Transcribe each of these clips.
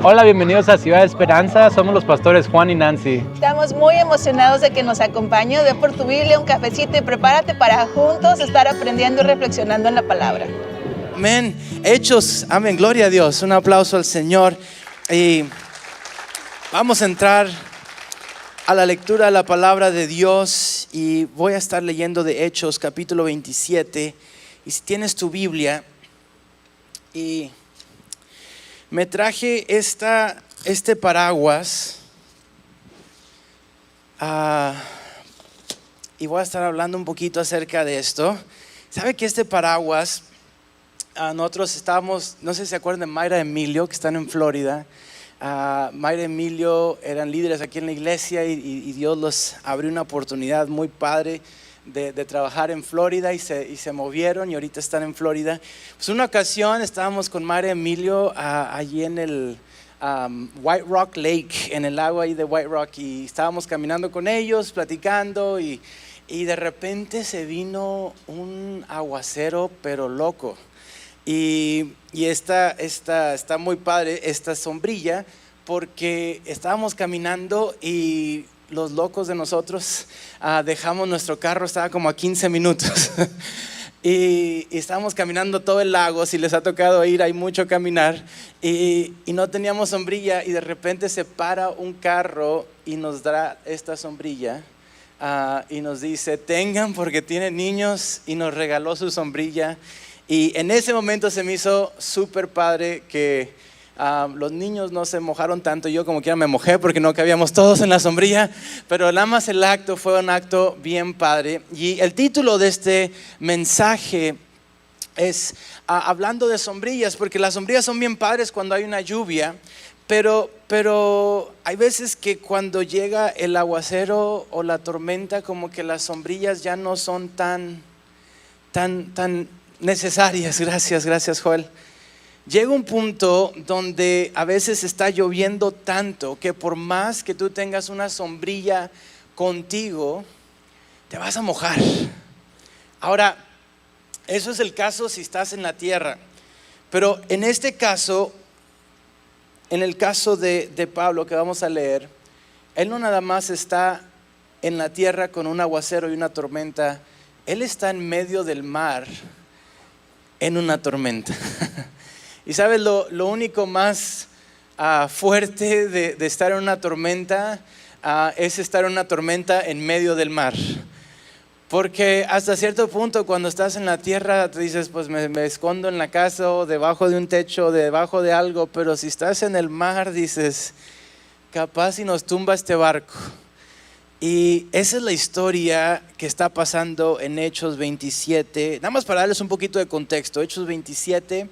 Hola, bienvenidos a Ciudad de Esperanza, somos los pastores Juan y Nancy. Estamos muy emocionados de que nos acompañe. Ve por tu Biblia, un cafecito y prepárate para juntos estar aprendiendo y reflexionando en la palabra. Amén. Hechos, amén, gloria a Dios. Un aplauso al Señor. Y vamos a entrar a la lectura de la palabra de Dios y voy a estar leyendo de Hechos capítulo 27. Y si tienes tu Biblia, y me traje este paraguas y voy a estar hablando un poquito acerca de esto. ¿Sabe que este paraguas, nosotros estábamos, no sé si se acuerdan de Mayra y Emilio, que están en Florida? Mayra y Emilio eran líderes aquí en la iglesia y Dios los abrió una oportunidad muy padre de trabajar en Florida y se movieron y ahorita están en Florida. Pues una ocasión estábamos con Mayra y Emilio allí en el White Rock Lake, en el lago ahí de White Rock, y estábamos caminando con ellos, platicando y de repente se vino un aguacero pero loco. Y está muy padre esta sombrilla porque estábamos caminando y los locos de nosotros dejamos nuestro carro, estaba como a 15 minutos y estábamos caminando todo el lago. Si les ha tocado ir, hay mucho caminar y no teníamos sombrilla y de repente se para un carro y nos da esta sombrilla y nos dice tengan porque tienen niños, y nos regaló su sombrilla. Y en ese momento se me hizo súper padre que los niños no se mojaron tanto. Yo como quiera me mojé porque no cabíamos todos en la sombrilla, pero nada más el acto fue un acto bien padre. Y el título de este mensaje es hablando de sombrillas, porque las sombrillas son bien padres cuando hay una lluvia, pero hay veces que cuando llega el aguacero o la tormenta, como que las sombrillas ya no son tan necesarias. Gracias Joel. Llega un punto donde a veces está lloviendo tanto que por más que tú tengas una sombrilla contigo, te vas a mojar. Ahora, eso es el caso si estás en la tierra, pero en este caso, en el caso de Pablo que vamos a leer, él no nada más está en la tierra con un aguacero y una tormenta, él está en medio del mar en una tormenta. Y sabes, lo único más fuerte de estar en una tormenta es estar en una tormenta en medio del mar. Porque hasta cierto punto cuando estás en la tierra te dices pues me escondo en la casa o debajo de un techo, debajo de algo, pero si estás en el mar dices capaz si nos tumba este barco. Y esa es la historia que está pasando en Hechos 27. Nada más para darles un poquito de contexto. Hechos 27,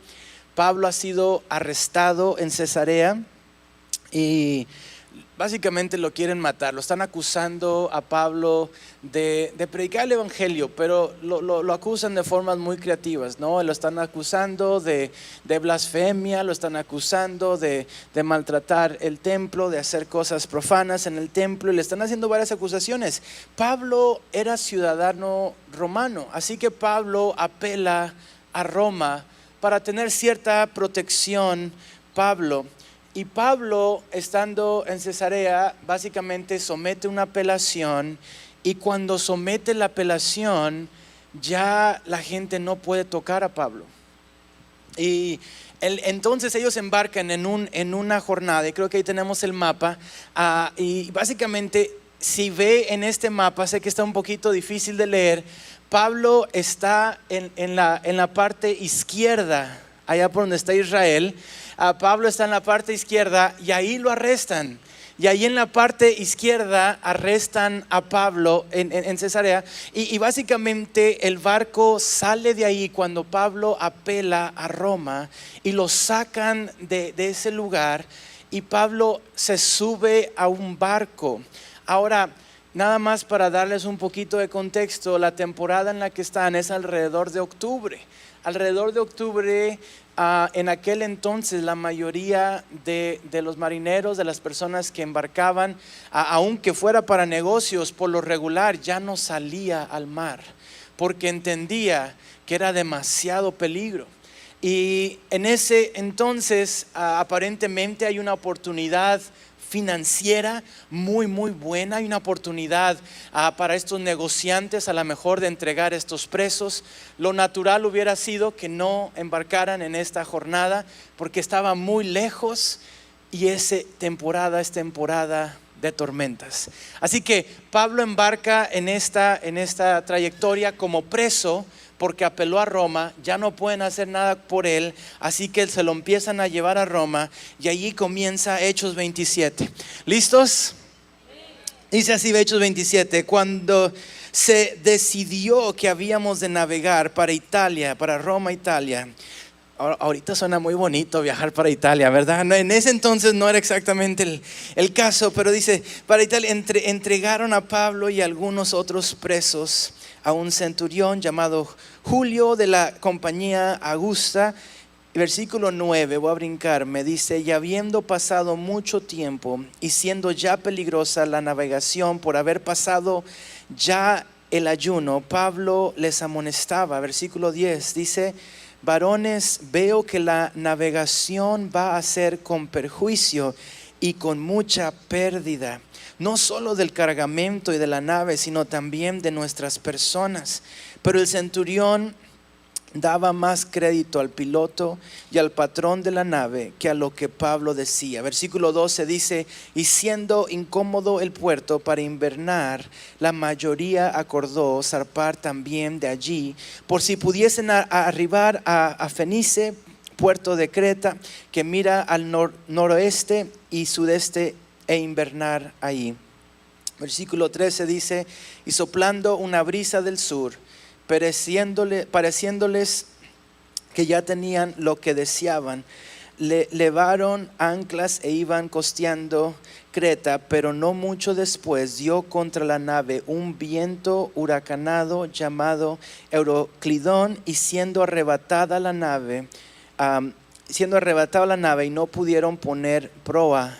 Pablo ha sido arrestado en Cesarea y básicamente lo quieren matar. Lo están acusando a Pablo de predicar el evangelio, pero lo acusan de formas muy creativas, ¿no? Lo están acusando de blasfemia, lo están acusando de maltratar el templo, de hacer cosas profanas en el templo, y le están haciendo varias acusaciones. Pablo era ciudadano romano, así que Pablo apela a Roma para tener cierta protección. Y Pablo, estando en Cesarea, básicamente somete una apelación, y cuando somete la apelación, ya la gente no puede tocar a Pablo. Y entonces ellos embarcan en una jornada, y creo que ahí tenemos el mapa, y básicamente, si ve en este mapa, sé que está un poquito difícil de leer, Pablo está en la parte izquierda, allá por donde está Israel. Pablo está en la parte izquierda y ahí lo arrestan. Y ahí en la parte izquierda arrestan a Pablo en Cesarea. Y básicamente el barco sale de ahí cuando Pablo apela a Roma y lo sacan de ese lugar. Y Pablo se sube a un barco. Ahora, nada más para darles un poquito de contexto, la temporada en la que están es alrededor de octubre. Alrededor de octubre, en aquel entonces la mayoría de los marineros, de las personas que embarcaban, aunque fuera para negocios, por lo regular ya no salía al mar, porque entendía que era demasiado peligro. Y en ese entonces aparentemente hay una oportunidad financiera muy buena. Hay una oportunidad para estos negociantes a lo mejor de entregar estos presos. Lo natural hubiera sido que no embarcaran en esta jornada porque estaba muy lejos y esa temporada es temporada de tormentas. Así que Pablo embarca en esta trayectoria como preso porque apeló a Roma, ya no pueden hacer nada por él, así que se lo empiezan a llevar a Roma y allí comienza Hechos 27. ¿Listos? Dice así Hechos 27, cuando se decidió que habíamos de navegar para Italia, para Roma, Italia. Ahorita suena muy bonito viajar para Italia, ¿verdad? En ese entonces no era exactamente el caso, pero dice, para Italia entregaron a Pablo y algunos otros presos a un centurión llamado Julio de la compañía Augusta. Versículo 9, voy a brincar, me dice, y habiendo pasado mucho tiempo y siendo ya peligrosa la navegación por haber pasado ya el ayuno, Pablo les amonestaba. Versículo 10 dice, varones, veo que la navegación va a ser con perjuicio y con mucha pérdida, no solo del cargamento y de la nave, sino también de nuestras personas. Pero el centurión daba más crédito al piloto y al patrón de la nave que a lo que Pablo decía. Versículo 12 dice, y siendo incómodo el puerto para invernar, la mayoría acordó zarpar también de allí, por si pudiesen arribar a Fenice, puerto de Creta, que mira al noroeste y sudeste, e invernar ahí. Versículo 13 dice, y soplando una brisa del sur, pareciéndoles que ya tenían lo que deseaban, levaron anclas e iban costeando Creta, pero no mucho después dio contra la nave un viento huracanado llamado Euroclidón, y siendo arrebatada la nave y no pudieron poner proa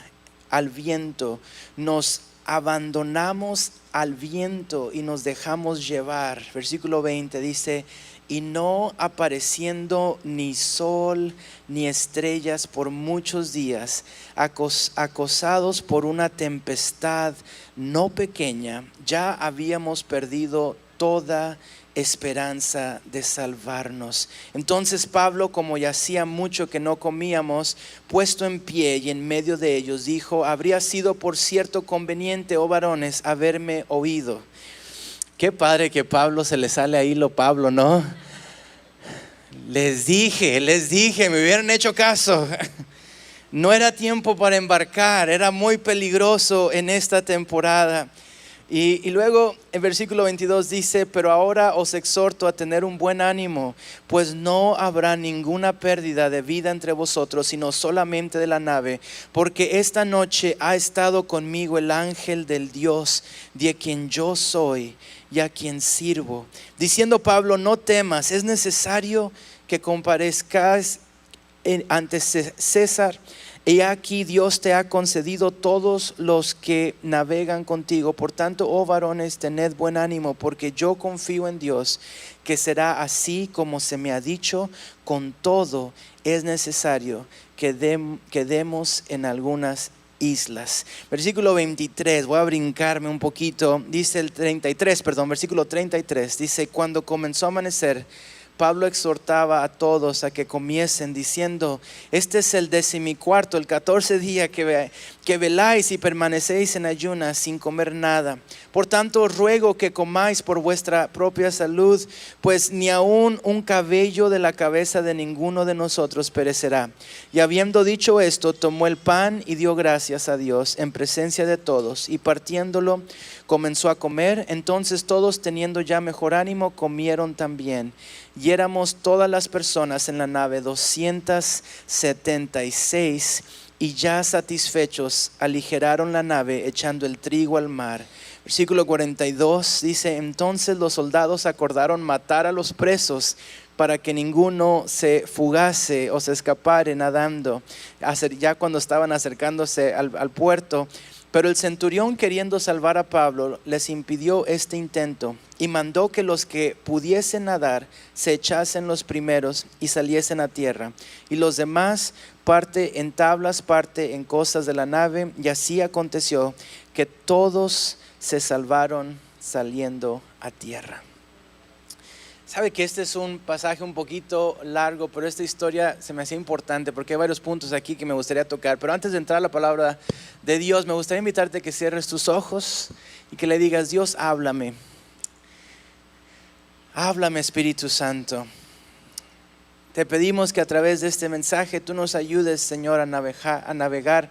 al viento, nos abandonamos al viento y nos dejamos llevar. Versículo 20 dice, y no apareciendo ni sol ni estrellas por muchos días, acosados por una tempestad no pequeña, ya habíamos perdido toda esperanza de salvarnos. Entonces Pablo, como ya hacía mucho que no comíamos, puesto en pie y en medio de ellos, dijo, habría sido por cierto conveniente, oh varones, haberme oído. Qué padre que Pablo se le sale ahí lo Pablo, ¿no? Les dije, me hubieran hecho caso. No era tiempo para embarcar, era muy peligroso en esta temporada. Y luego en versículo 22 dice, pero ahora os exhorto a tener un buen ánimo, pues no habrá ninguna pérdida de vida entre vosotros, sino solamente de la nave, porque esta noche ha estado conmigo el ángel del Dios, de quien yo soy y a quien sirvo. Diciendo Pablo, no temas, es necesario que comparezcas ante César. Y aquí Dios te ha concedido todos los que navegan contigo. Por tanto, oh varones, tened buen ánimo, porque yo confío en Dios, que será así como se me ha dicho. Con todo es necesario que demos en algunas islas. Versículo 23, voy a brincarme un poquito. Dice versículo 33, dice, cuando comenzó a amanecer, Pablo exhortaba a todos a que comiesen, diciendo, este es el 14º, el 14 día que veláis y permanecéis en ayunas sin comer nada. Por tanto os ruego que comáis por vuestra propia salud, pues ni aun un cabello de la cabeza de ninguno de nosotros perecerá. Y habiendo dicho esto, tomó el pan y dio gracias a Dios en presencia de todos, y partiéndolo comenzó a comer. Entonces todos, teniendo ya mejor ánimo, comieron también. Y éramos todas las personas en la nave 276, y ya satisfechos aligeraron la nave echando el trigo al mar. Versículo 42 dice, entonces los soldados acordaron matar a los presos para que ninguno se fugase o se escapare nadando. Ya cuando estaban acercándose al puerto, Pero el centurión, queriendo salvar a Pablo, les impidió este intento y mandó que los que pudiesen nadar se echasen los primeros y saliesen a tierra, y los demás parte en tablas, parte en costas de la nave. Y así aconteció que todos se salvaron saliendo a tierra. Sabe que este es un pasaje un poquito largo, pero esta historia se me hacía importante porque hay varios puntos aquí que me gustaría tocar. Pero antes de entrar a la palabra de Dios, me gustaría invitarte a que cierres tus ojos y que le digas: Dios, háblame. Háblame, Espíritu Santo. Te pedimos que a través de este mensaje tú nos ayudes, Señor, a navegar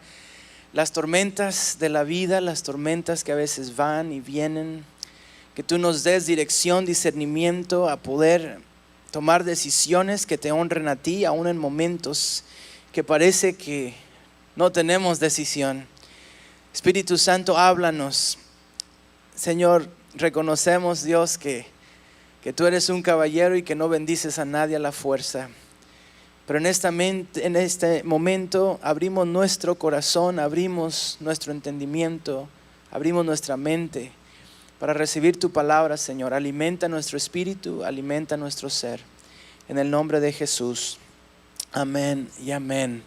las tormentas de la vida, las tormentas que a veces van y vienen. Que tú nos des dirección, discernimiento a poder tomar decisiones que te honren a ti, aún en momentos que parece que no tenemos decisión. Espíritu Santo, háblanos. Señor, reconocemos, Dios, que tú eres un caballero y que no bendices a nadie a la fuerza. Pero en este momento abrimos nuestro corazón, abrimos nuestro entendimiento, abrimos nuestra mente para recibir tu palabra, Señor. Alimenta nuestro espíritu, alimenta nuestro ser. En el nombre de Jesús. Amén y amén.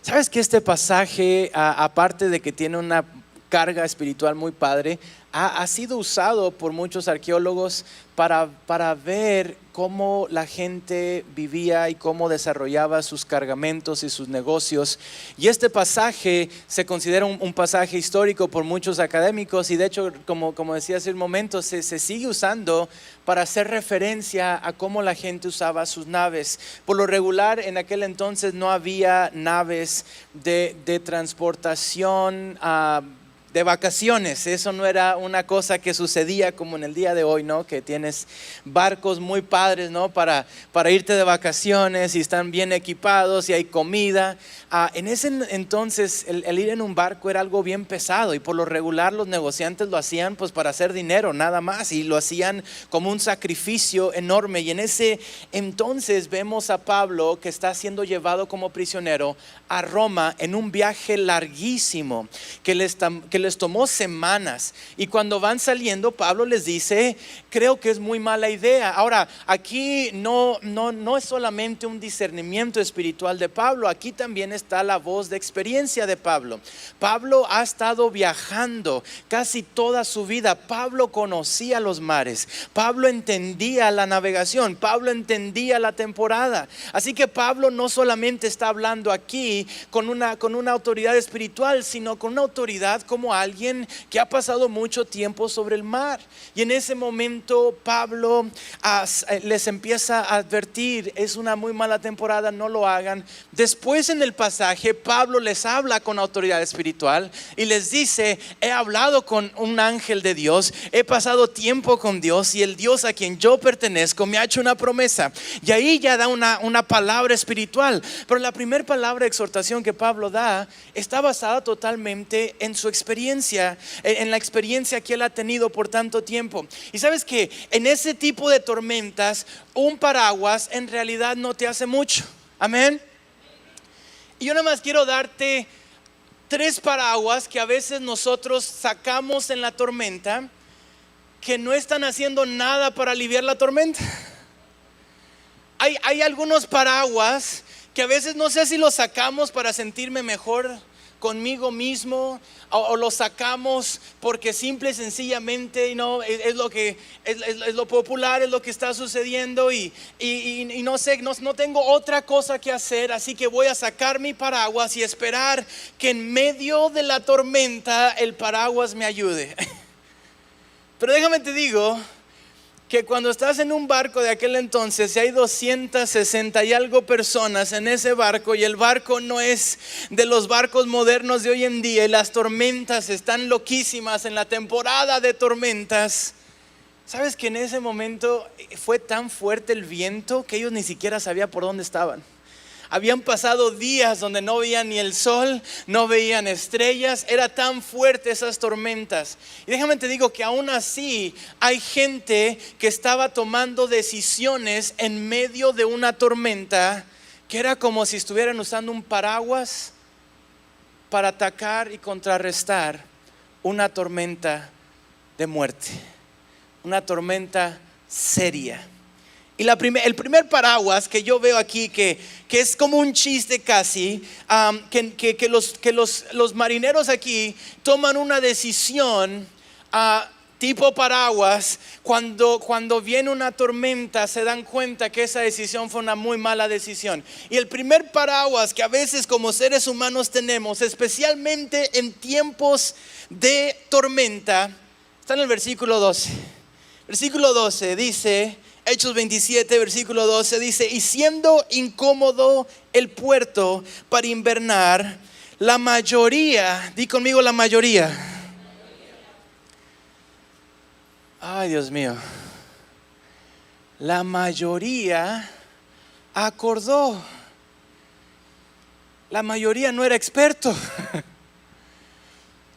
¿Sabes que este pasaje, aparte de que tiene una carga espiritual muy padre, ha sido usado por muchos arqueólogos para ver cómo la gente vivía y cómo desarrollaba sus cargamentos y sus negocios? Y este pasaje se considera un pasaje histórico por muchos académicos, y de hecho, como decía hace un momento, se sigue usando para hacer referencia a cómo la gente usaba sus naves. Por lo regular, en aquel entonces no había naves de transportación de vacaciones. Eso no era una cosa que sucedía como en el día de hoy, ¿no? Que tienes barcos muy padres, ¿no? Para irte de vacaciones y están bien equipados y hay comida. En ese entonces el ir en un barco era algo bien pesado, y por lo regular los negociantes lo hacían pues para hacer dinero, nada más, y lo hacían como un sacrificio enorme. Y en ese entonces vemos a Pablo que está siendo llevado como prisionero a Roma en un viaje larguísimo que les tomó semanas, y cuando van saliendo Pablo les dice: creo que es muy mala idea. Ahora, aquí no es solamente un discernimiento espiritual de Pablo, aquí también está la voz de experiencia de Pablo. Pablo ha estado viajando casi toda su vida. Pablo conocía los mares, Pablo entendía la navegación, Pablo entendía la temporada. Así que Pablo no solamente está hablando aquí con una autoridad espiritual, sino con una autoridad como alguien que ha pasado mucho tiempo sobre el mar. Y en ese momento Pablo les empieza a advertir: es una muy mala temporada, no lo hagan. Después en el pasaje Pablo les habla con autoridad espiritual y les dice: he hablado con un ángel de Dios, he pasado tiempo con Dios, y el Dios a quien yo pertenezco me ha hecho una promesa. Y ahí ya da una palabra espiritual. Pero la primera palabra de exhortación que Pablo da está basada totalmente en su experiencia, en la experiencia que él ha tenido por tanto tiempo. Y sabes que en ese tipo de tormentas un paraguas en realidad no te hace mucho. Amén. Y yo nada más quiero darte 3 paraguas que a veces nosotros sacamos en la tormenta, que no están haciendo nada para aliviar la tormenta. Hay algunos paraguas que a veces no sé si los sacamos para sentirme mejor conmigo mismo, o lo sacamos porque simple y sencillamente es lo que es lo popular, es lo que está sucediendo, y no sé, no tengo otra cosa que hacer, así que voy a sacar mi paraguas y esperar que en medio de la tormenta el paraguas me ayude. Pero déjame te digo que cuando estás en un barco de aquel entonces, y hay 260 y algo personas en ese barco, y el barco no es de los barcos modernos de hoy en día, y las tormentas están loquísimas en la temporada de tormentas, sabes que en ese momento fue tan fuerte el viento que ellos ni siquiera sabían por dónde estaban. Habían pasado días donde no veían ni el sol, no veían estrellas, era tan fuerte esas tormentas. Y déjame te digo que aún así hay gente que estaba tomando decisiones en medio de una tormenta, que era como si estuvieran usando un paraguas para atacar y contrarrestar una tormenta de muerte, una tormenta seria. Y el primer paraguas que yo veo aquí, que es como un chiste casi, que los marineros aquí toman una decisión tipo paraguas. Cuando viene una tormenta se dan cuenta que esa decisión fue una muy mala decisión. Y el primer paraguas que a veces como seres humanos tenemos, especialmente en tiempos de tormenta, está en el versículo 12. Versículo 12 dice, Hechos 27, versículo 12 dice: y siendo incómodo el puerto para invernar, la mayoría, di conmigo la mayoría. Ay, Dios mío. La mayoría acordó. La mayoría no era experto.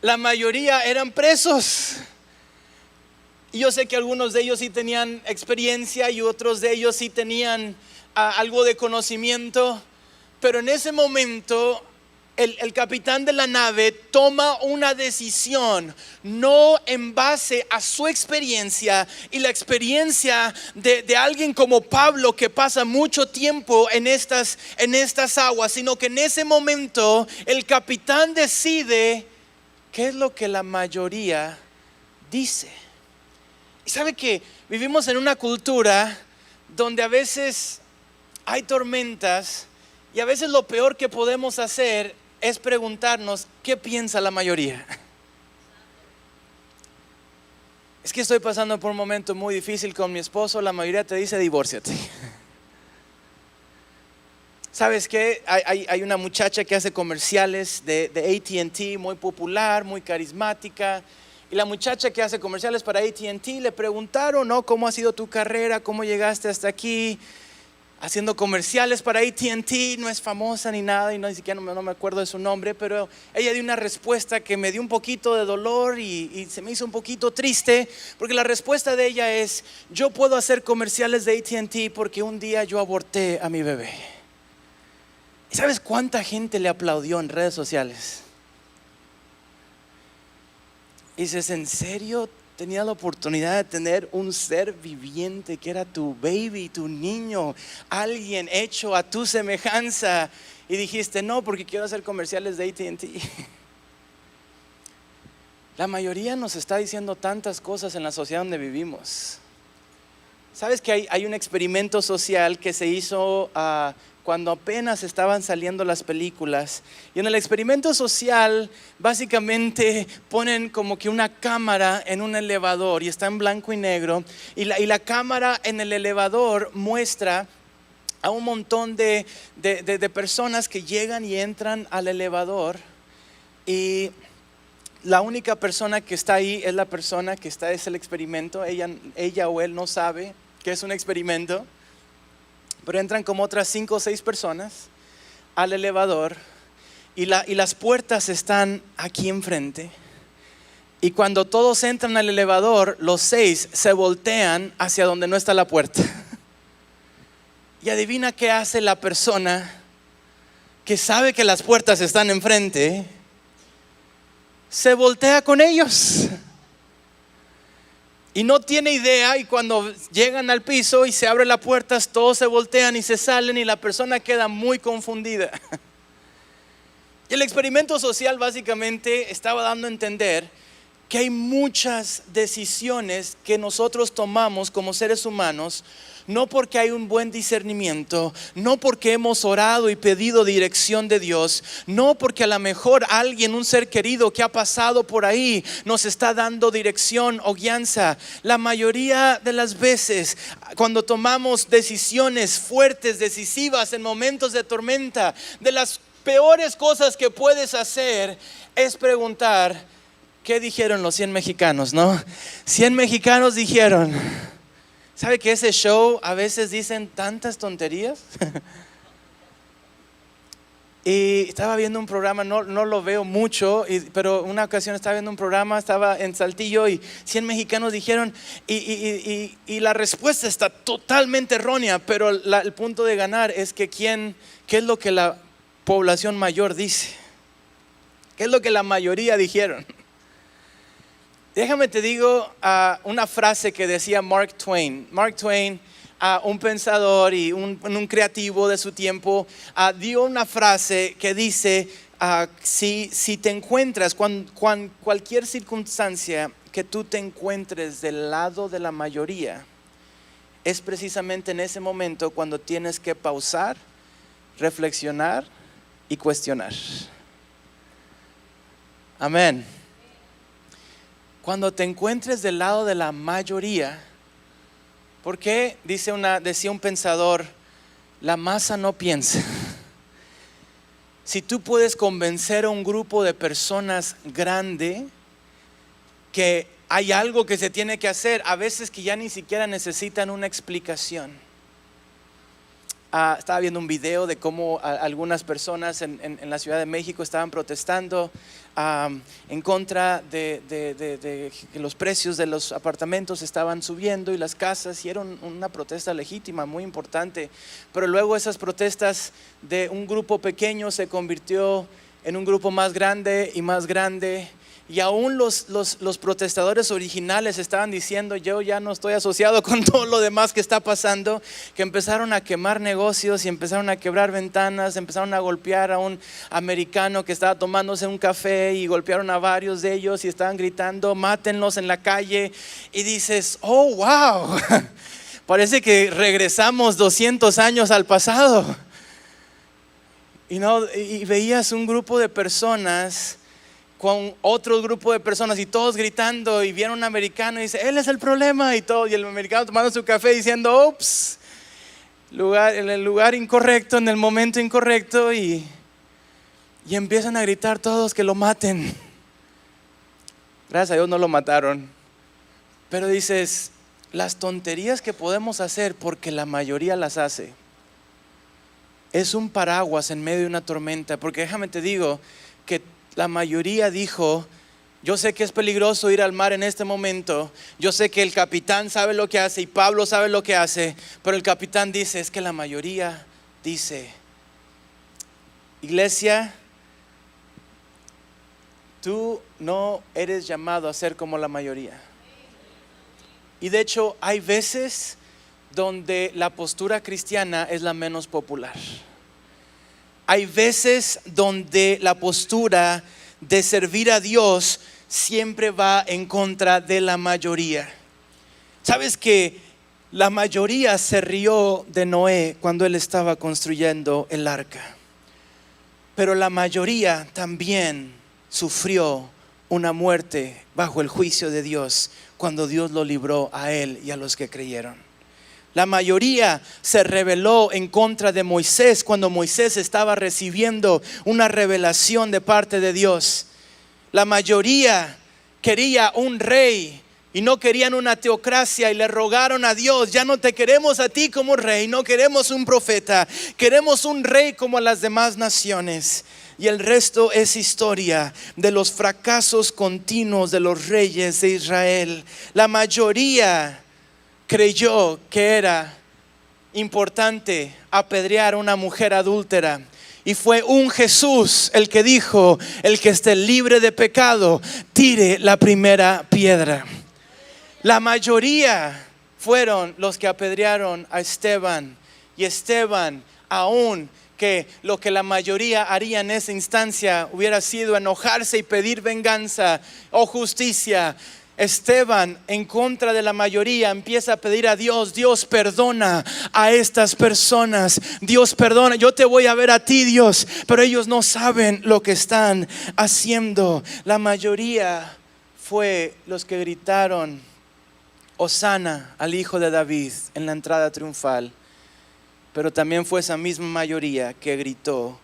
La mayoría eran presos. Y yo sé que algunos de ellos sí tenían experiencia y otros de ellos sí tenían algo de conocimiento. Pero en ese momento el capitán de la nave toma una decisión no en base a su experiencia y la experiencia de alguien como Pablo, que pasa mucho tiempo en estas aguas, sino que en ese momento el capitán decide qué es lo que la mayoría dice. Y sabe que vivimos en una cultura donde a veces hay tormentas y a veces lo peor que podemos hacer es preguntarnos qué piensa la mayoría. Es que estoy pasando por un momento muy difícil con mi esposo. La mayoría te dice divórciate. ¿Sabes qué? Hay una muchacha que hace comerciales de AT&T, muy popular, muy carismática. Y la muchacha que hace comerciales para AT&T le preguntaron, ¿no? ¿Cómo ha sido tu carrera? ¿Cómo llegaste hasta aquí? Haciendo comerciales para AT&T, no es famosa ni nada, y ni siquiera no me acuerdo de su nombre, pero ella dio una respuesta que me dio un poquito de dolor y se me hizo un poquito triste, porque la respuesta de ella es: yo puedo hacer comerciales de AT&T porque un día yo aborté a mi bebé. ¿Y sabes cuánta gente le aplaudió en redes sociales? Y dices, ¿en serio tenías la oportunidad de tener un ser viviente que era tu baby, tu niño, alguien hecho a tu semejanza? Y dijiste, no, porque quiero hacer comerciales de AT&T. La mayoría nos está diciendo tantas cosas en la sociedad donde vivimos. ¿Sabes que hay un experimento social que se hizo cuando apenas estaban saliendo las películas? Y en el experimento social básicamente ponen como que una cámara en un elevador y está en blanco y negro, y la cámara en el elevador muestra a un montón de personas que llegan y entran al elevador, y la única persona que está ahí es la persona que es el experimento. Ella o él no sabe que es un experimento. Pero entran como otras 5 o 6 personas al elevador y las puertas están aquí enfrente. Y cuando todos entran al elevador, los 6 se voltean hacia donde no está la puerta. Y adivina qué hace la persona que sabe que las puertas están enfrente. Se voltea con ellos. Y no tiene idea, y cuando llegan al piso y se abre la puerta, todos se voltean y se salen y la persona queda muy confundida. Y el experimento social básicamente estaba dando a entender que hay muchas decisiones que nosotros tomamos como seres humanos, no porque hay un buen discernimiento, no porque hemos orado y pedido dirección de Dios, no porque a lo mejor alguien, un ser querido que ha pasado por ahí, nos está dando dirección o guianza. La mayoría de las veces, cuando tomamos decisiones fuertes, decisivas en momentos de tormenta, de las peores cosas que puedes hacer es preguntar: ¿qué dijeron los 100 mexicanos? ¿No? 100 mexicanos dijeron. ¿Sabe que ese show a veces dicen tantas tonterías? Y estaba viendo un programa, no lo veo mucho, pero una ocasión estaba viendo un programa, estaba en Saltillo y 100 mexicanos dijeron, y la respuesta está totalmente errónea, pero el punto de ganar es que ¿qué es lo que la población mayor dice? ¿Qué es lo que la mayoría dijeron? Déjame te digo una frase que decía Mark Twain. Mark Twain, un pensador y un creativo de su tiempo, dio una frase que dice, si te encuentras, cualquier circunstancia que tú te encuentres del lado de la mayoría, es precisamente en ese momento cuando tienes que pausar, reflexionar y cuestionar. Amén. Cuando te encuentres del lado de la mayoría, ¿por qué? Decía un pensador, la masa no piensa. Si tú puedes convencer a un grupo de personas grande que hay algo que se tiene que hacer, a veces que ya ni siquiera necesitan una explicación. Estaba viendo un video de cómo algunas personas en la Ciudad de México estaban protestando en contra de que los precios de los apartamentos estaban subiendo y las casas, y era una protesta legítima, muy importante. Pero luego esas protestas de un grupo pequeño se convirtió en un grupo más grande y más grande. Y aún los protestadores originales estaban diciendo, yo ya no estoy asociado con todo lo demás que está pasando, que empezaron a quemar negocios y empezaron a quebrar ventanas, empezaron a golpear a un americano que estaba tomándose un café y golpearon a varios de ellos y estaban gritando, mátenlos en la calle. Y dices, oh wow, parece que regresamos 200 años al pasado. Y veías un grupo de personas con otro grupo de personas y todos gritando, y viene un americano y dice, él es el problema, y el americano tomando su café diciendo, ups, en el lugar incorrecto, en el momento incorrecto, y empiezan a gritar todos que lo maten. Gracias a Dios no lo mataron, pero dices, las tonterías que podemos hacer porque la mayoría las hace, es un paraguas en medio de una tormenta. Porque déjame te digo que la mayoría dijo, yo sé que es peligroso ir al mar en este momento, yo sé que el capitán sabe lo que hace y Pablo sabe lo que hace, pero el capitán dice, es que la mayoría dice, iglesia, tú no eres llamado a ser como la mayoría. Y de hecho hay veces donde la postura cristiana es la menos popular. Hay veces donde la postura de servir a Dios siempre va en contra de la mayoría. ¿Sabes que la mayoría se rió de Noé cuando él estaba construyendo el arca? Pero la mayoría también sufrió una muerte bajo el juicio de Dios cuando Dios lo libró a él y a los que creyeron. La mayoría se rebeló en contra de Moisés cuando Moisés estaba recibiendo una revelación de parte de Dios. La mayoría quería un rey y no querían una teocracia, y le rogaron a Dios, ya no te queremos a ti como rey, no queremos un profeta, queremos un rey como las demás naciones. Y el resto es historia de los fracasos continuos de los reyes de Israel. La mayoría creyó que era importante apedrear a una mujer adúltera, y fue un Jesús el que dijo, el que esté libre de pecado, tire la primera piedra. La mayoría fueron los que apedrearon a Esteban, y Esteban, aún que lo que la mayoría haría en esa instancia hubiera sido enojarse y pedir venganza o justicia, Esteban, en contra de la mayoría, empieza a pedir a Dios, Dios perdona a estas personas, Dios perdona, yo te voy a ver a ti, Dios, pero ellos no saben lo que están haciendo. La mayoría fue los que gritaron Hosana al hijo de David en la entrada triunfal, pero también fue esa misma mayoría que gritó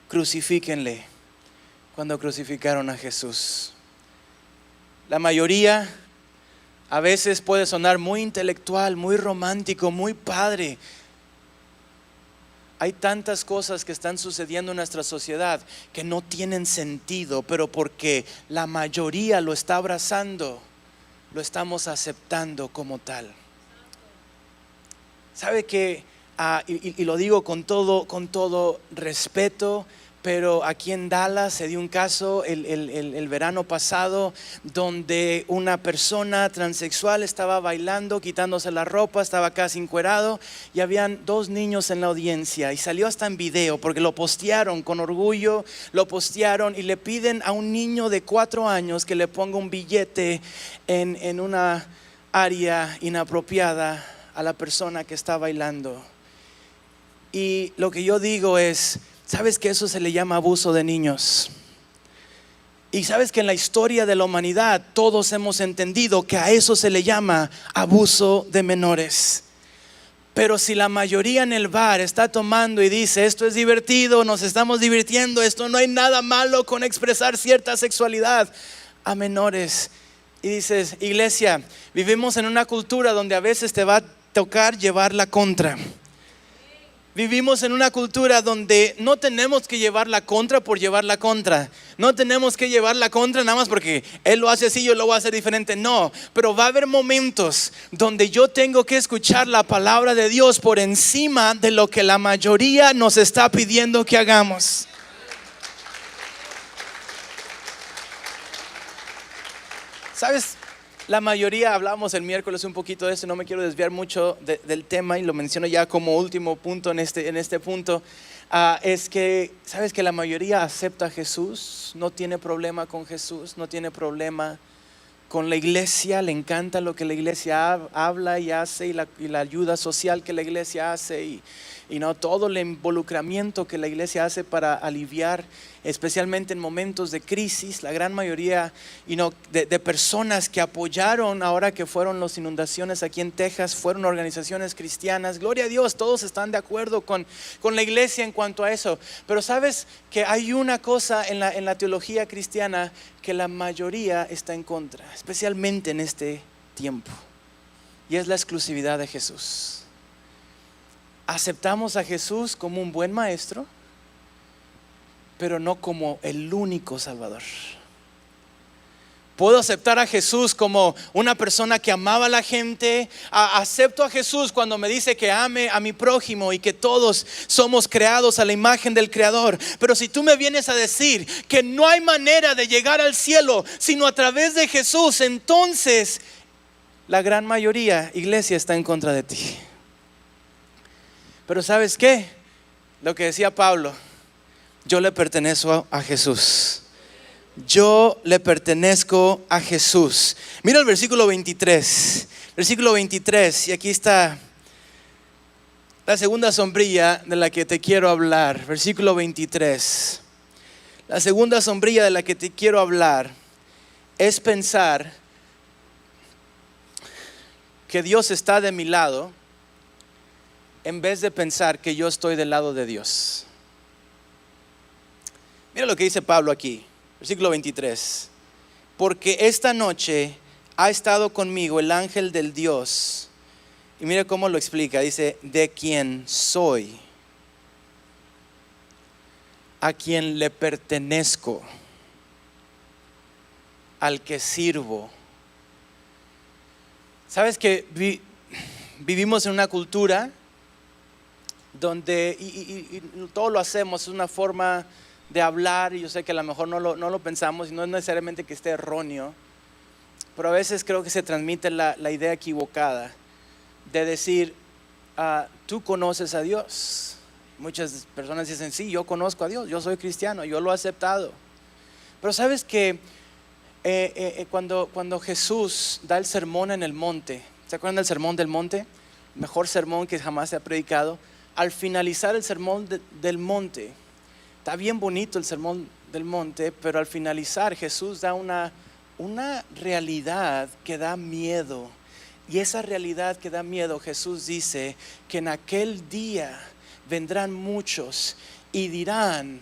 crucifíquenle cuando crucificaron a Jesús. La mayoría a veces puede sonar muy intelectual, muy romántico, muy padre. Hay tantas cosas que están sucediendo en nuestra sociedad que no tienen sentido, pero porque la mayoría lo está abrazando, lo estamos aceptando como tal. ¿Sabe que? Y lo digo con todo respeto, pero aquí en Dallas se dio un caso el verano pasado donde una persona transexual estaba bailando, quitándose la ropa, estaba casi encuerado y habían 2 niños en la audiencia y salió hasta en video porque lo postearon con orgullo, lo postearon y le piden a un niño de 4 años que le ponga un billete en una área inapropiada a la persona que está bailando. Y lo que yo digo es, ¿sabes que eso se le llama abuso de niños? Y sabes que en la historia de la humanidad todos hemos entendido que a eso se le llama abuso de menores. Pero si la mayoría en el bar está tomando y dice, esto es divertido, nos estamos divirtiendo, esto no hay nada malo con expresar cierta sexualidad a menores. Y dices, iglesia, vivimos en una cultura donde a veces te va a tocar llevar la contra. Vivimos en una cultura donde no tenemos que llevar la contra por llevar la contra. No tenemos que llevar la contra nada más porque él lo hace así, yo lo voy a hacer diferente. No, pero va a haber momentos donde yo tengo que escuchar la palabra de Dios por encima de lo que la mayoría nos está pidiendo que hagamos. ¿Sabes? La mayoría, hablamos el miércoles un poquito de eso, no me quiero desviar mucho del tema y lo menciono ya como último punto en este punto. Es que, ¿sabes que la mayoría acepta a Jesús? No tiene problema con Jesús, no tiene problema con la iglesia, le encanta lo que la iglesia habla y hace y la ayuda social que la iglesia hace y no todo el involucramiento que la iglesia hace para aliviar, especialmente en momentos de crisis. La gran mayoría de personas que apoyaron ahora que fueron las inundaciones aquí en Texas fueron organizaciones cristianas. Gloria a Dios, todos están de acuerdo con la iglesia en cuanto a eso. Pero sabes que hay una cosa en la teología cristiana que la mayoría está en contra, especialmente en este tiempo, y es la exclusividad de Jesús. Aceptamos a Jesús como un buen maestro, pero no como el único Salvador. Puedo aceptar a Jesús como una persona que amaba a la gente. Acepto a Jesús cuando me dice que ame a mi prójimo y que todos somos creados a la imagen del Creador. Pero si tú me vienes a decir que no hay manera de llegar al cielo sino a través de Jesús, entonces la gran mayoría, iglesia, está en contra de ti. Pero ¿sabes qué? Lo que decía Pablo, yo le pertenezco a Jesús. Yo le pertenezco a Jesús. Mira el versículo 23. Versículo 23, y aquí está la segunda sombrilla de la que te quiero hablar. Versículo 23. La segunda sombrilla de la que te quiero hablar es pensar que Dios está de mi lado, en vez de pensar que yo estoy del lado de Dios. Mira lo que dice Pablo aquí, versículo 23. Porque esta noche ha estado conmigo el ángel del Dios. Y mira cómo lo explica, dice, de quien soy, a quien le pertenezco, al que sirvo. ¿Sabes que vivimos en una cultura donde y todo lo hacemos, es una forma de hablar, y yo sé que a lo mejor no lo pensamos y no es necesariamente que esté erróneo, pero a veces creo que se transmite la idea equivocada de decir, tú conoces a Dios. Muchas personas dicen, sí, yo conozco a Dios, yo soy cristiano, yo lo he aceptado. Pero sabes que cuando Jesús da el sermón en el monte, ¿se acuerdan del sermón del monte? Mejor sermón que jamás se ha predicado. Al finalizar el sermón del monte, está bien bonito el sermón del monte, pero al finalizar Jesús da una realidad que da miedo. Y esa realidad que da miedo, Jesús dice que en aquel día vendrán muchos y dirán,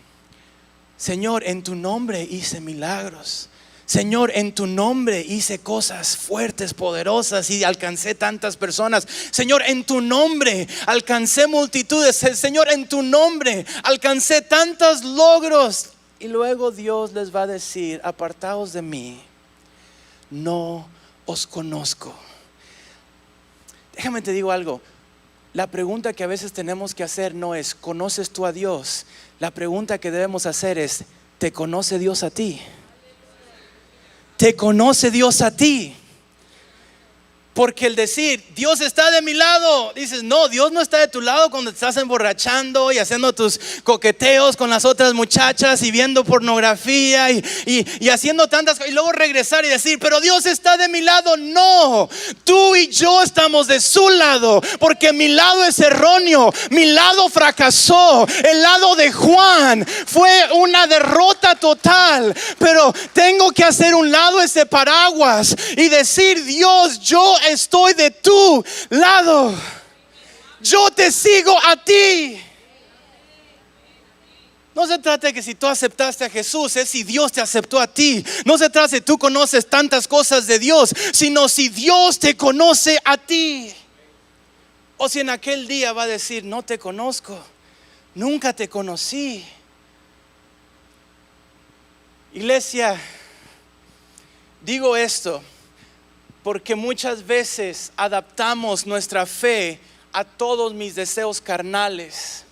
Señor, en tu nombre hice milagros. Señor, en tu nombre hice cosas fuertes, poderosas y alcancé tantas personas. Señor, en tu nombre alcancé multitudes. Señor, en tu nombre alcancé tantos logros. Y luego Dios les va a decir, apartaos de mí, no os conozco. Déjame te digo algo. La pregunta que a veces tenemos que hacer no es ¿conoces tú a Dios? La pregunta que debemos hacer es ¿te conoce Dios a ti? ¿Te conoce Dios a ti? Porque el decir Dios está de mi lado, dices no, Dios no está de tu lado cuando te estás emborrachando y haciendo tus coqueteos con las otras muchachas y viendo pornografía y haciendo tantas cosas, y luego regresar y decir pero Dios está de mi lado. No, tú y yo estamos de su lado, porque mi lado es erróneo, mi lado fracasó, el lado de Juan fue una derrota total. Pero tengo que hacer un lado ese paraguas y decir Dios, yo estoy de tu lado, yo te sigo a ti. No se trata de que si tú aceptaste a Jesús, es si Dios te aceptó a ti. No se trata de tú conoces tantas cosas de Dios, sino si Dios te conoce a ti. O si en aquel día va a decir no te conozco, nunca te conocí. Iglesia, digo esto porque muchas veces adaptamos nuestra fe a todos mis deseos carnales,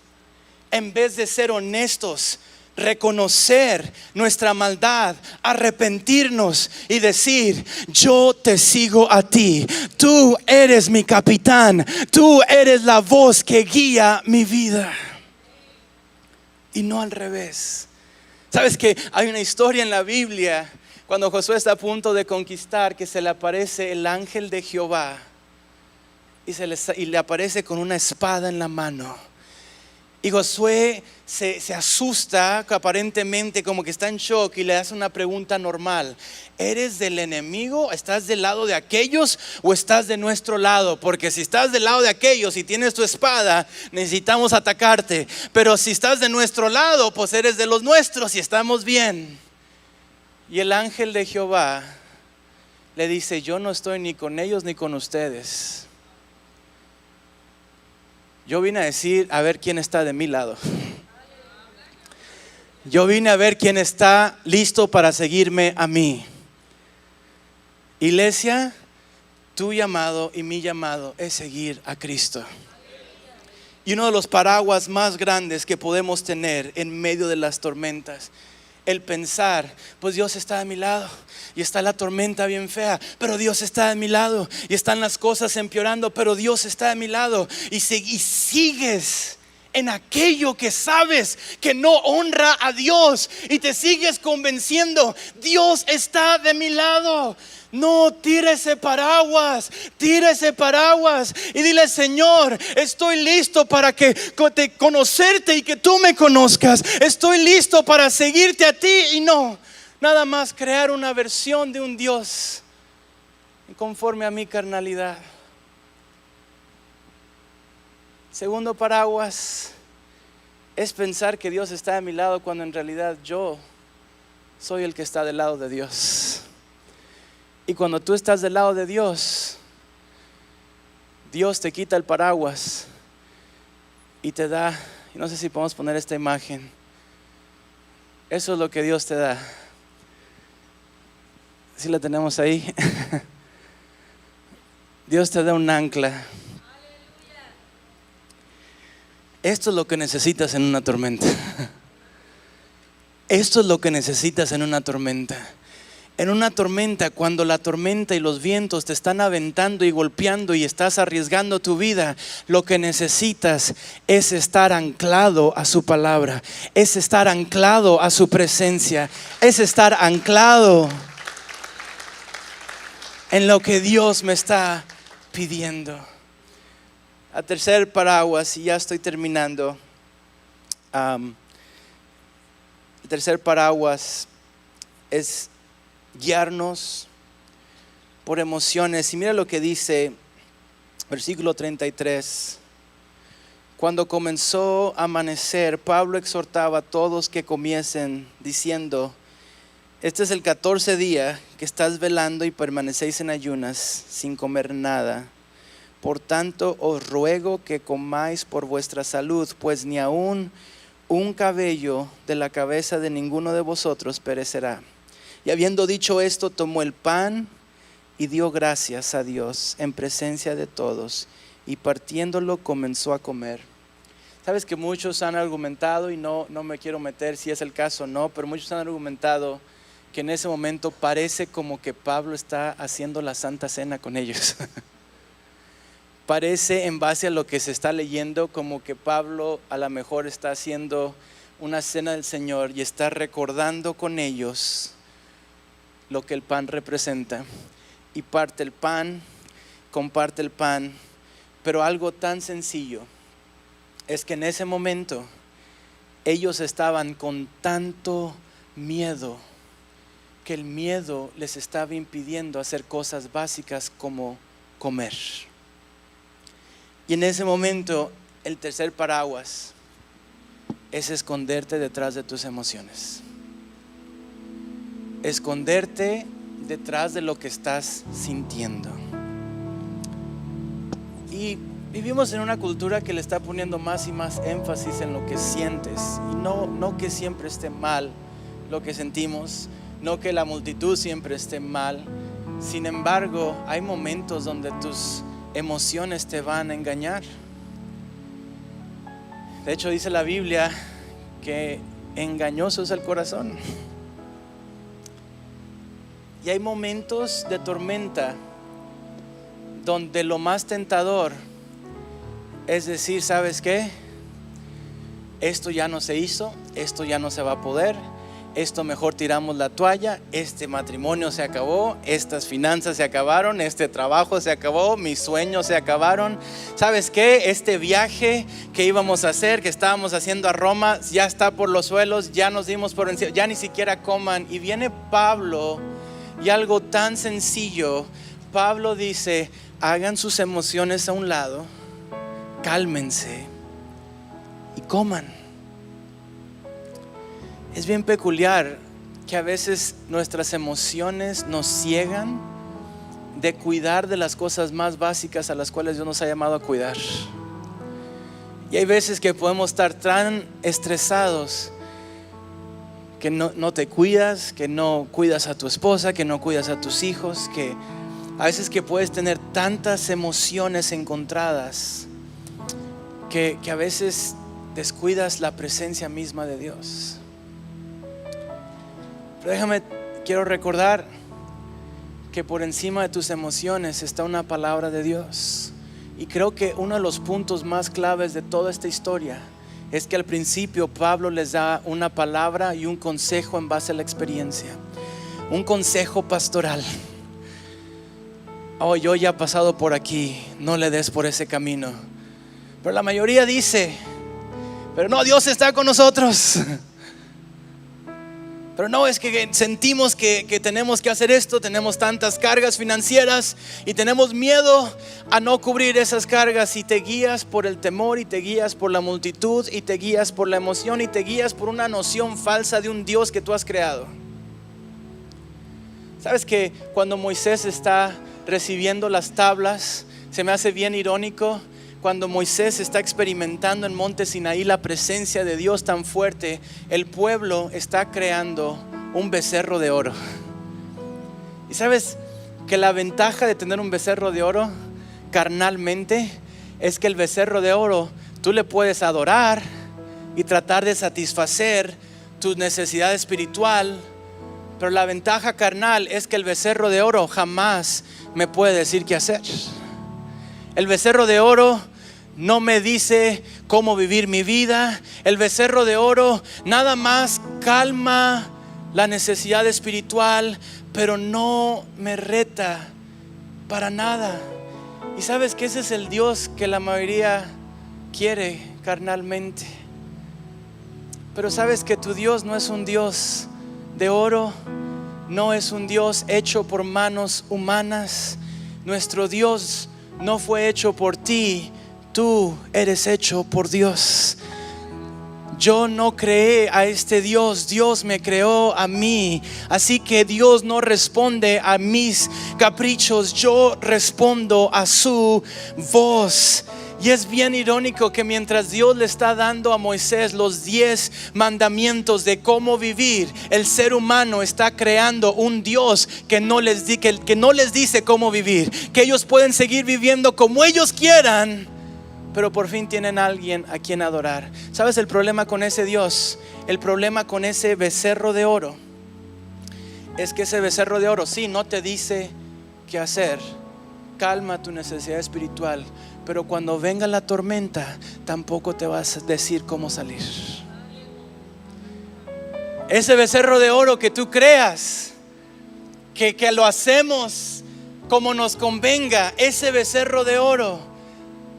en vez de ser honestos, reconocer nuestra maldad, arrepentirnos y decir yo te sigo a ti, tú eres mi capitán, tú eres la voz que guía mi vida, y no al revés. ¿Sabes que hay una historia en la Biblia cuando Josué está a punto de conquistar, que se le aparece el ángel de Jehová y le aparece con una espada en la mano? Y Josué se asusta, aparentemente como que está en shock, y le hace una pregunta normal: ¿eres del enemigo? ¿Estás del lado de aquellos o estás de nuestro lado? Porque si estás del lado de aquellos y tienes tu espada, necesitamos atacarte. Pero si estás de nuestro lado, pues eres de los nuestros y estamos bien. Y el ángel de Jehová le dice: yo no estoy ni con ellos ni con ustedes. Yo vine a decir a ver quién está de mi lado. Yo vine a ver quién está listo para seguirme a mí. Iglesia, tu llamado y mi llamado es seguir a Cristo. Y uno de los paraguas más grandes que podemos tener en medio de las tormentas, el pensar, pues Dios está de mi lado y está la tormenta bien fea, pero Dios está de mi lado, y están las cosas empeorando, pero Dios está de mi lado, y sigues en aquello que sabes que no honra a Dios y te sigues convenciendo, Dios está de mi lado. No, tira ese paraguas y dile: Señor, estoy listo para conocerte y que tú me conozcas. Estoy listo para seguirte a ti y no nada más crear una versión de un Dios conforme a mi carnalidad. Segundo paraguas es pensar que Dios está de mi lado cuando en realidad yo soy el que está del lado de Dios. Y cuando tú estás del lado de Dios, Dios te quita el paraguas y te da, no sé si podemos poner esta imagen, eso es lo que Dios te da. ¿Sí la tenemos ahí? Dios te da un ancla. Esto es lo que necesitas en una tormenta. Esto es lo que necesitas en una tormenta. En una tormenta, cuando la tormenta y los vientos te están aventando y golpeando y estás arriesgando tu vida, lo que necesitas es estar anclado a su palabra, es estar anclado a su presencia, es estar anclado en lo que Dios me está pidiendo. A tercer paraguas, y ya estoy terminando. El tercer paraguas es guiarnos por emociones. Y mira lo que dice versículo 33. Cuando comenzó a amanecer, Pablo exhortaba a todos que comiesen, diciendo: este es el 14 día que estás velando y permanecéis en ayunas sin comer nada. Por tanto os ruego que comáis por vuestra salud, pues ni aun un cabello de la cabeza de ninguno de vosotros perecerá. Y habiendo dicho esto, tomó el pan y dio gracias a Dios en presencia de todos, y partiéndolo comenzó a comer. Sabes que muchos han argumentado, y no me quiero meter si es el caso o no, pero muchos han argumentado que en ese momento parece como que Pablo está haciendo la Santa Cena con ellos. Parece, en base a lo que se está leyendo, como que Pablo a lo mejor está haciendo una cena del Señor y está recordando con ellos lo que el pan representa. Y parte el pan, comparte el pan, pero algo tan sencillo es que en ese momento ellos estaban con tanto miedo que el miedo les estaba impidiendo hacer cosas básicas como comer. Y en ese momento el tercer paraguas es esconderte detrás de tus emociones. Esconderte detrás de lo que estás sintiendo. Y vivimos en una cultura que le está poniendo más y más énfasis en lo que sientes. Y no que siempre esté mal lo que sentimos, no que la multitud siempre esté mal. Sin embargo, hay momentos donde tus emociones te van a engañar. De hecho, dice la Biblia que engañoso es el corazón. Y hay momentos de tormenta donde lo más tentador es decir, ¿sabes qué? Esto ya no se hizo, esto ya no se va a poder, esto mejor tiramos la toalla, este matrimonio se acabó, estas finanzas se acabaron, este trabajo se acabó, mis sueños se acabaron. ¿Sabes qué? Este viaje que íbamos a hacer, que estábamos haciendo a Roma, ya está por los suelos, ya nos dimos por encima, ya ni siquiera coman. Y viene Pablo y algo tan sencillo, Pablo dice, hagan sus emociones a un lado, cálmense y coman. Es bien peculiar que a veces nuestras emociones nos ciegan de cuidar de las cosas más básicas a las cuales Dios nos ha llamado a cuidar. Y hay veces que podemos estar tan estresados que no te cuidas, que no cuidas a tu esposa, que no cuidas a tus hijos, que a veces que puedes tener tantas emociones encontradas que a veces descuidas la presencia misma de Dios. Pero quiero recordar que por encima de tus emociones está una palabra de Dios. Y creo que uno de los puntos más claves de toda esta historia es que al principio Pablo les da una palabra y un consejo en base a la experiencia. Un consejo pastoral. Oh, yo ya he pasado por aquí, no le des por ese camino. Pero la mayoría dice, pero no, Dios está con nosotros. Pero no, es que sentimos que tenemos que hacer esto, tenemos tantas cargas financieras y tenemos miedo a no cubrir esas cargas, y te guías por el temor, y te guías por la multitud, y te guías por la emoción, y te guías por una noción falsa de un Dios que tú has creado. ¿Sabes que cuando Moisés está recibiendo las tablas, se me hace bien irónico? Cuando Moisés está experimentando en Monte Sinaí la presencia de Dios tan fuerte, el pueblo está creando un becerro de oro. Y sabes que la ventaja de tener un becerro de oro carnalmente es que el becerro de oro tú le puedes adorar y tratar de satisfacer tu necesidad espiritual, pero la ventaja carnal es que el becerro de oro jamás me puede decir qué hacer. El becerro de oro no me dice cómo vivir mi vida. El becerro de oro nada más calma la necesidad espiritual, pero no me reta para nada. Y sabes que ese es el Dios que la mayoría quiere carnalmente. Pero sabes que tu Dios no es un Dios de oro, no es un Dios hecho por manos humanas. Nuestro Dios no fue hecho por ti, tú eres hecho por Dios. Yo no creé a este Dios, Dios me creó a mí. Así que Dios no responde a mis caprichos, yo respondo a su voz. Y es bien irónico que mientras Dios le está dando a Moisés los 10 mandamientos de cómo vivir, el ser humano está creando un Dios que no les dice cómo vivir, que ellos pueden seguir viviendo como ellos quieran, pero por fin tienen a alguien a quien adorar. ¿Sabes el problema con ese Dios? El problema con ese becerro de oro es que ese becerro de oro sí no te dice qué hacer, calma tu necesidad espiritual, pero cuando venga la tormenta tampoco te vas a decir cómo salir. Ese becerro de oro que tú creas que lo hacemos como nos convenga, ese becerro de oro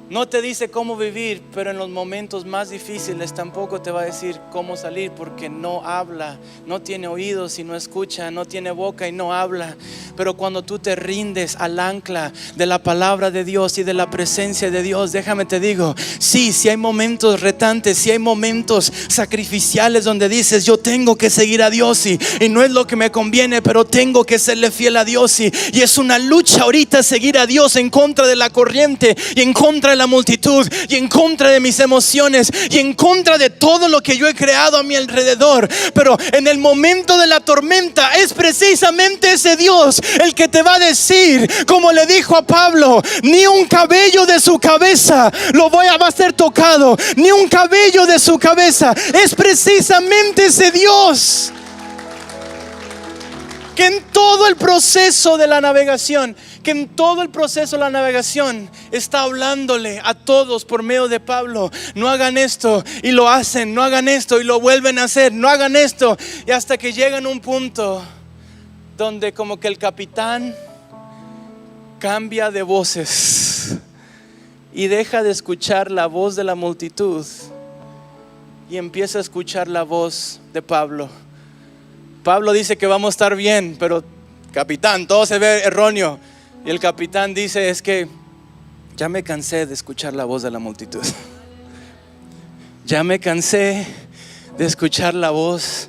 no te dice cómo vivir, pero en los momentos más difíciles tampoco te va a decir cómo salir, porque no habla, no tiene oídos y no escucha, no tiene boca y no habla. Pero cuando tú te rindes al ancla de la palabra de Dios y de la presencia de Dios, déjame te digo, sí hay momentos retantes, sí hay momentos sacrificiales donde dices, yo tengo que seguir a Dios y no es lo que me conviene, pero tengo que serle fiel a Dios y es una lucha ahorita seguir a Dios en contra de la corriente y en contra de la multitud y en contra de mis emociones y en contra de todo lo que yo he creado a mi alrededor. Pero en el momento de la tormenta es precisamente ese Dios el que te va a decir, como le dijo a Pablo, ni un cabello de su cabeza va a ser tocado, ni un cabello de su cabeza. Es precisamente ese Dios que en todo el proceso de la navegación, está hablándole a todos por medio de Pablo. No hagan esto y lo hacen, no hagan esto y lo vuelven a hacer, no hagan esto. Y hasta que llegan a un punto donde como que el capitán cambia de voces y deja de escuchar la voz de la multitud y empieza a escuchar la voz de Pablo. Pablo dice que vamos a estar bien, pero capitán, todo se ve erróneo. Y el capitán dice, es que ya me cansé de escuchar la voz de la multitud. Ya me cansé de escuchar la voz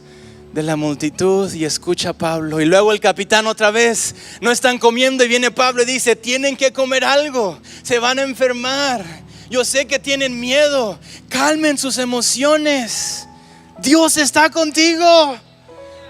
de la multitud. Y escucha a Pablo. Y luego el capitán otra vez, no están comiendo y viene Pablo y dice, tienen que comer algo, se van a enfermar. Yo sé que tienen miedo, calmen sus emociones, Dios está contigo.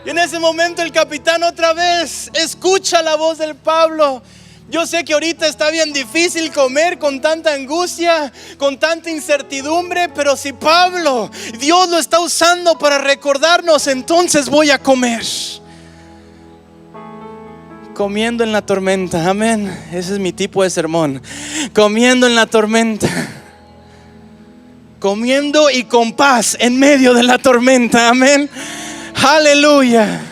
Y en ese momento el capitán otra vez escucha la voz del Pablo. Yo sé que ahorita está bien difícil comer con tanta angustia, con tanta incertidumbre, pero si Pablo, Dios lo está usando para recordarnos, entonces voy a comer. Comiendo en la tormenta, amén. Ese es mi tipo de sermón. Comiendo en la tormenta. Comiendo y con paz en medio de la tormenta, amén. Aleluya.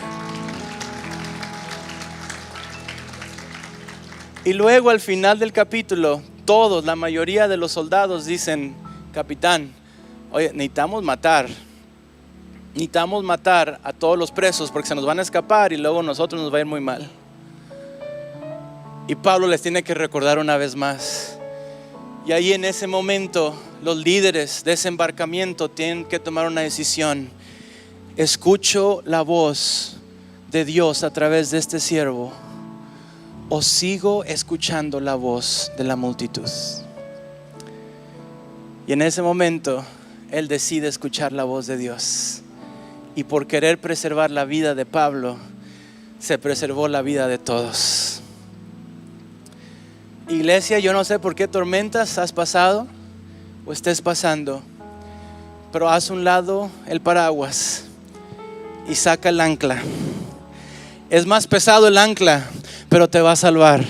Y luego al final del capítulo, todos, la mayoría de los soldados dicen, capitán, oye, necesitamos matar a todos los presos porque se nos van a escapar y luego nosotros nos va a ir muy mal. Y Pablo les tiene que recordar una vez más. Y ahí en ese momento los líderes de ese embarcamiento tienen que tomar una decisión. ¿Escucho la voz de Dios a través de este siervo o sigo escuchando la voz de la multitud? Y en ese momento él decide escuchar la voz de Dios. Y por querer preservar la vida de Pablo, se preservó la vida de todos. Iglesia, yo no sé por qué tormentas has pasado o estés pasando, pero haz un lado el paraguas y saca el ancla. Es más pesado el ancla, pero te va a salvar.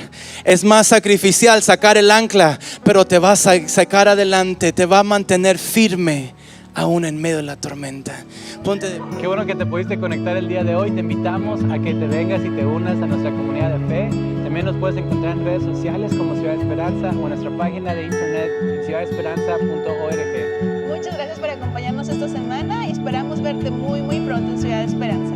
Es más sacrificial sacar el ancla, pero te va a sacar adelante, te va a mantener firme aún en medio de la tormenta. Ponte de... Qué bueno que te pudiste conectar el día de hoy. Te invitamos a que te vengas y te unas a nuestra comunidad de fe. También nos puedes encontrar en redes sociales como Ciudad de Esperanza o en nuestra página de internet en ciudadesperanza.org. Muchas gracias por acompañarnos esta semana y esperamos verte muy pronto en Ciudad de Esperanza.